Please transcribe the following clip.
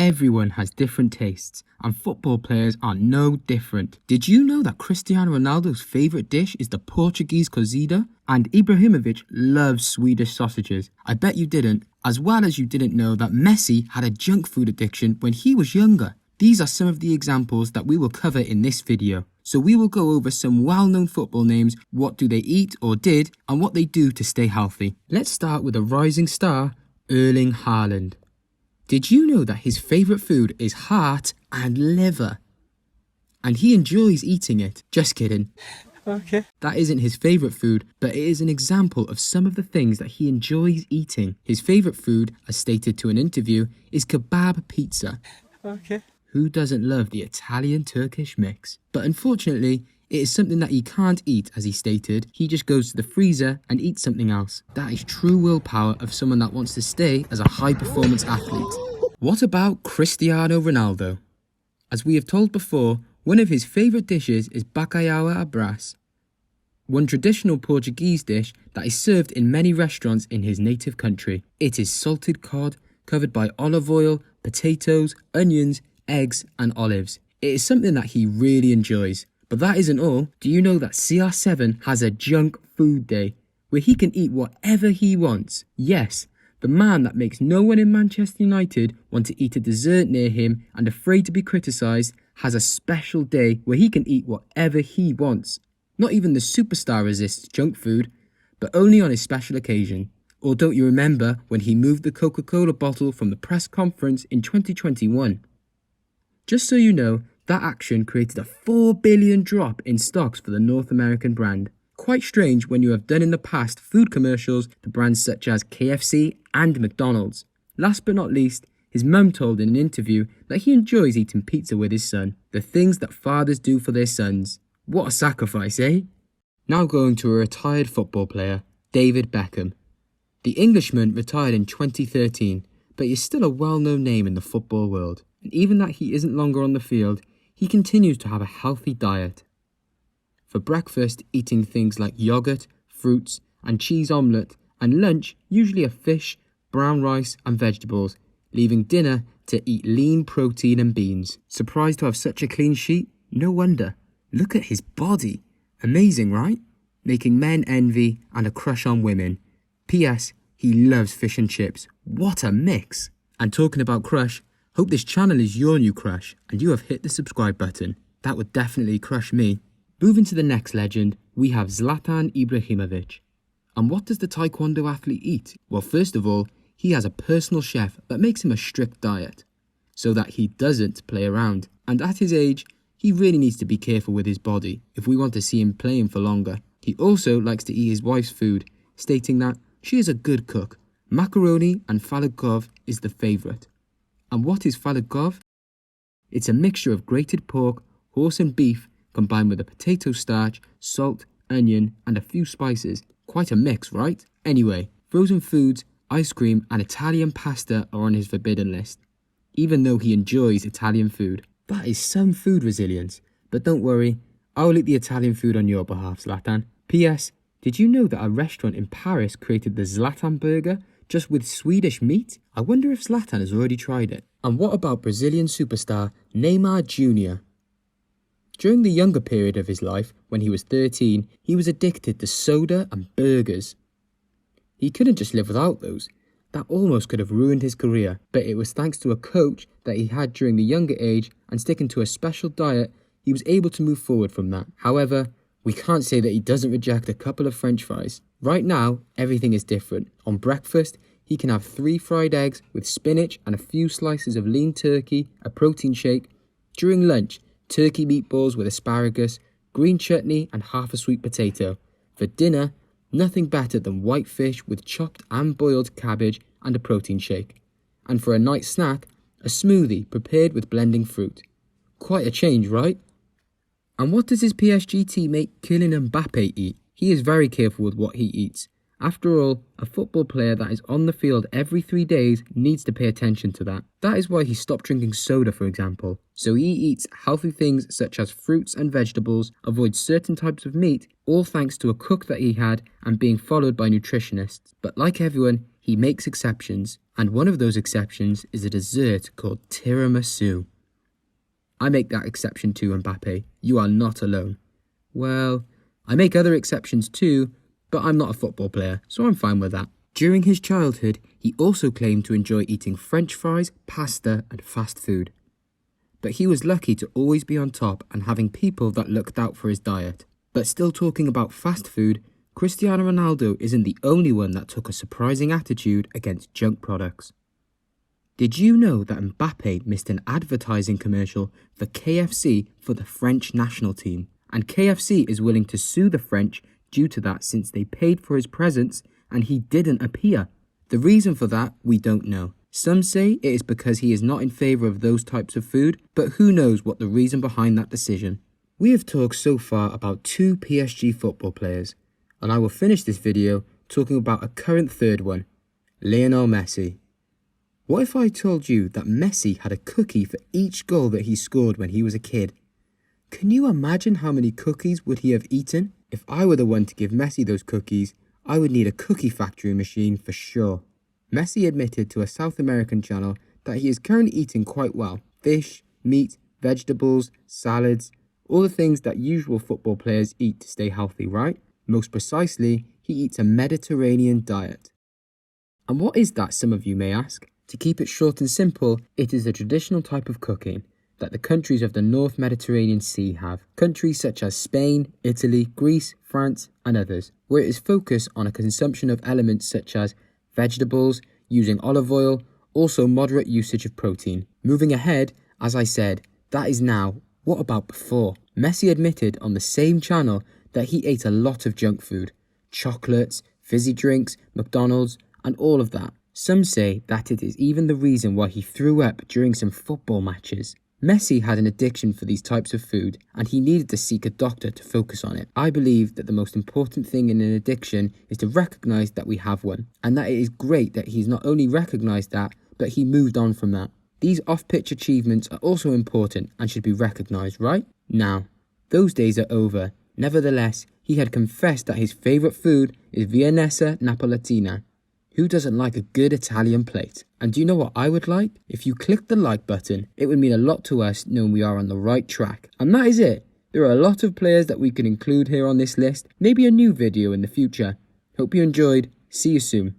Everyone has different tastes, and football players are no different. Did you know that Cristiano Ronaldo's favourite dish is the Portuguese cozida? And Ibrahimovic loves Swedish sausages. I bet you didn't, as well as you didn't know that Messi had a junk food addiction when he was younger. These are some of the examples that we will cover in this video. So we will go over some well-known football names, what do they eat or did, and what they do to stay healthy. Let's start with a rising star, Erling Haaland. Did you know that his favourite food is heart and liver? And he enjoys eating it. Just kidding. Okay. That isn't his favourite food, but it is an example of some of the things that he enjoys eating. His favourite food, as stated to an interview, is kebab pizza. Okay. Who doesn't love the Italian-Turkish mix? But unfortunately, it is something that he can't eat, as he stated. He just goes to the freezer and eats something else. That is true willpower of someone that wants to stay as a high-performance athlete. What about Cristiano Ronaldo? As we have told before, one of his favourite dishes is bacalhau à brás, one traditional Portuguese dish that is served in many restaurants in his native country. It is salted cod, covered by olive oil, potatoes, onions, eggs and olives. It is something that he really enjoys. But that isn't all. Do you know that CR7 has a junk food day where he can eat whatever he wants? Yes, the man that makes no one in Manchester United want to eat a dessert near him and afraid to be criticised has a special day where he can eat whatever he wants. Not even the superstar resists junk food, but only on a special occasion. Or don't you remember when he moved the Coca-Cola bottle from the press conference in 2021? Just so you know, that action created a 4 billion drop in stocks for the North American brand. Quite strange when you have done in the past food commercials to brands such as KFC and McDonald's. Last but not least, his mum told in an interview that he enjoys eating pizza with his son, the things that fathers do for their sons. What a sacrifice, eh? Now going to a retired football player, David Beckham. The Englishman retired in 2013, but he is still a well-known name in the football world. And even that he isn't longer on the field, he continues to have a healthy diet. For breakfast, eating things like yogurt, fruits and cheese omelette, and lunch, usually a fish, brown rice and vegetables, leaving dinner to eat lean protein and beans. Surprised to have such a clean sheet? No wonder. Look at his body. Amazing, right? Making men envy and a crush on women. P.S. He loves fish and chips. What a mix! And talking about crush, hope this channel is your new crush and you have hit the subscribe button. That would definitely crush me. Moving to the next legend, we have Zlatan Ibrahimov. And what does the taekwondo athlete eat? Well, first of all, he has a personal chef that makes him a strict diet, so that he doesn't play around. And at his age, he really needs to be careful with his body if we want to see him playing for longer. He also likes to eat his wife's food, stating that she is a good cook. Macaroni and falafel is the favourite. And what is falafel? It's a mixture of grated pork, horse and beef, combined with a potato starch, salt, onion and a few spices. Quite a mix, right? Anyway, frozen foods, ice cream and Italian pasta are on his forbidden list, even though he enjoys Italian food. That is some food resilience. But don't worry, I will eat the Italian food on your behalf, Zlatan. P.S. Did you know that a restaurant in Paris created the Zlatan burger just with Swedish meat? I wonder if Zlatan has already tried it. And what about Brazilian superstar Neymar Jr.? During the younger period of his life, when he was 13, he was addicted to soda and burgers. He couldn't just live without those. That almost could have ruined his career, but it was thanks to a coach that he had during the younger age and sticking to a special diet, he was able to move forward from that. However, we can't say that he doesn't reject a couple of French fries. Right now, everything is different. On breakfast, he can have 3 fried eggs with spinach and a few slices of lean turkey, a protein shake. During lunch, turkey meatballs with asparagus, green chutney and half a sweet potato. For dinner, nothing better than white fish with chopped and boiled cabbage and a protein shake. And for a night snack, a smoothie prepared with blending fruit. Quite a change, right? And what does his PSG teammate Kylian Mbappe eat? He is very careful with what he eats. After all, a football player that is on the field every 3 days needs to pay attention to that. That is why he stopped drinking soda, for example. So he eats healthy things such as fruits and vegetables, avoids certain types of meat, all thanks to a cook that he had and being followed by nutritionists. But like everyone, he makes exceptions, and one of those exceptions is a dessert called tiramisu. I make that exception too, Mbappe. You are not alone. Well, I make other exceptions too, but I'm not a football player, so I'm fine with that. During his childhood, he also claimed to enjoy eating French fries, pasta, and fast food. But he was lucky to always be on top and having people that looked out for his diet. But still talking about fast food, Cristiano Ronaldo isn't the only one that took a surprising attitude against junk products. Did you know that Mbappe missed an advertising commercial for KFC for the French national team? And KFC is willing to sue the French due to that since they paid for his presence and he didn't appear. The reason for that, we don't know. Some say it is because he is not in favour of those types of food, but who knows what the reason behind that decision. We have talked so far about 2 PSG football players, and I will finish this video talking about a current third one, Lionel Messi. What if I told you that Messi had a cookie for each goal that he scored when he was a kid? Can you imagine how many cookies would he have eaten? If I were the one to give Messi those cookies, I would need a cookie factory machine for sure. Messi admitted to a South American channel that he is currently eating quite well. Fish, meat, vegetables, salads, all the things that usual football players eat to stay healthy, right? Most precisely, he eats a Mediterranean diet. And what is that, some of you may ask? To keep it short and simple, it is a traditional type of cooking that the countries of the North Mediterranean Sea have. Countries such as Spain, Italy, Greece, France, and others, where it is focused on a consumption of elements such as vegetables, using olive oil, also moderate usage of protein. Moving ahead, as I said, that is now. What about before? Messi admitted on the same channel that he ate a lot of junk food, chocolates, fizzy drinks, McDonald's, and all of that. Some say that it is even the reason why he threw up during some football matches. Messi had an addiction for these types of food and he needed to seek a doctor to focus on it. I believe that the most important thing in an addiction is to recognise that we have one, and that it is great that he's not only recognised that, but he moved on from that. These off-pitch achievements are also important and should be recognised, right? Now, those days are over. Nevertheless, he had confessed that his favourite food is Viennese Napolitana. Who doesn't like a good Italian plate? And do you know what I would like? If you click the like button, it would mean a lot to us knowing we are on the right track. And that is it. There are a lot of players that we can include here on this list. Maybe a new video in the future. Hope you enjoyed. See you soon.